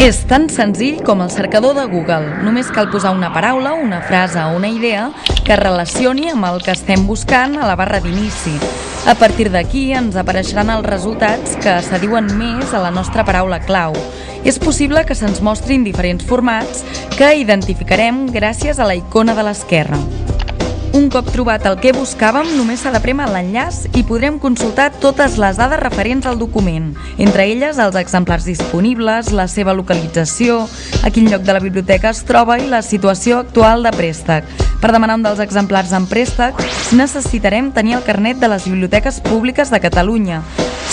És tan senzill com el cercador de Google. Només cal posar una paraula, una frase o una idea que es relacioni amb el que estem buscant a la barra d'inici. A partir d'aquí ens apareixeran els resultats que s'adiuen més a la nostra paraula clau. És possible que se'ns mostrin diferents formats que identificarem gràcies a la icona de l'esquerra. Un cop trobat el que buscàvem, només s'ha de prémer l'enllaç i podrem consultar totes les dades referents al document, entre elles els exemplars disponibles, la seva localització, a quin lloc de la biblioteca es troba i la situació actual de préstec. Per demanar un dels exemplars en préstec, necessitarem tenir el carnet de les biblioteques públiques de Catalunya.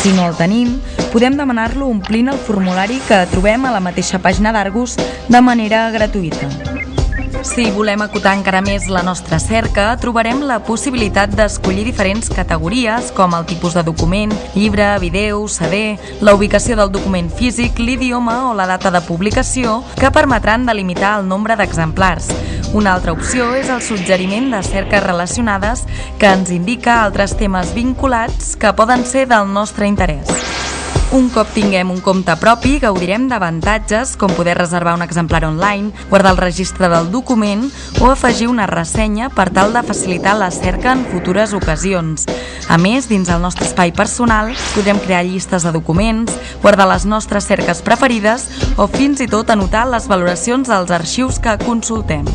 Si no el tenim, podem demanar-lo omplint el formulari que trobem a la mateixa pàgina d'Argus de manera gratuïta. Si volem acotar encara més la nostra cerca, trobarem la possibilitat d'escollir diferents categories com el tipus de document, llibre, vídeo, CD, la ubicació del document físic, l'idioma o la data de publicació que permetran delimitar el nombre d'exemplars. Una altra opció és el suggeriment de cerques relacionades que ens indica altres temes vinculats que poden ser del nostre interès. Un cop tinguem un compte propi, gaudirem d'avantatges com poder reservar un exemplar online, guardar el registre del document o afegir una ressenya per tal de facilitar la cerca en futures ocasions. A més, dins el nostre espai personal, podrem crear llistes de documents, guardar les nostres cerques preferides o fins i tot anotar les valoracions dels arxius que consultem.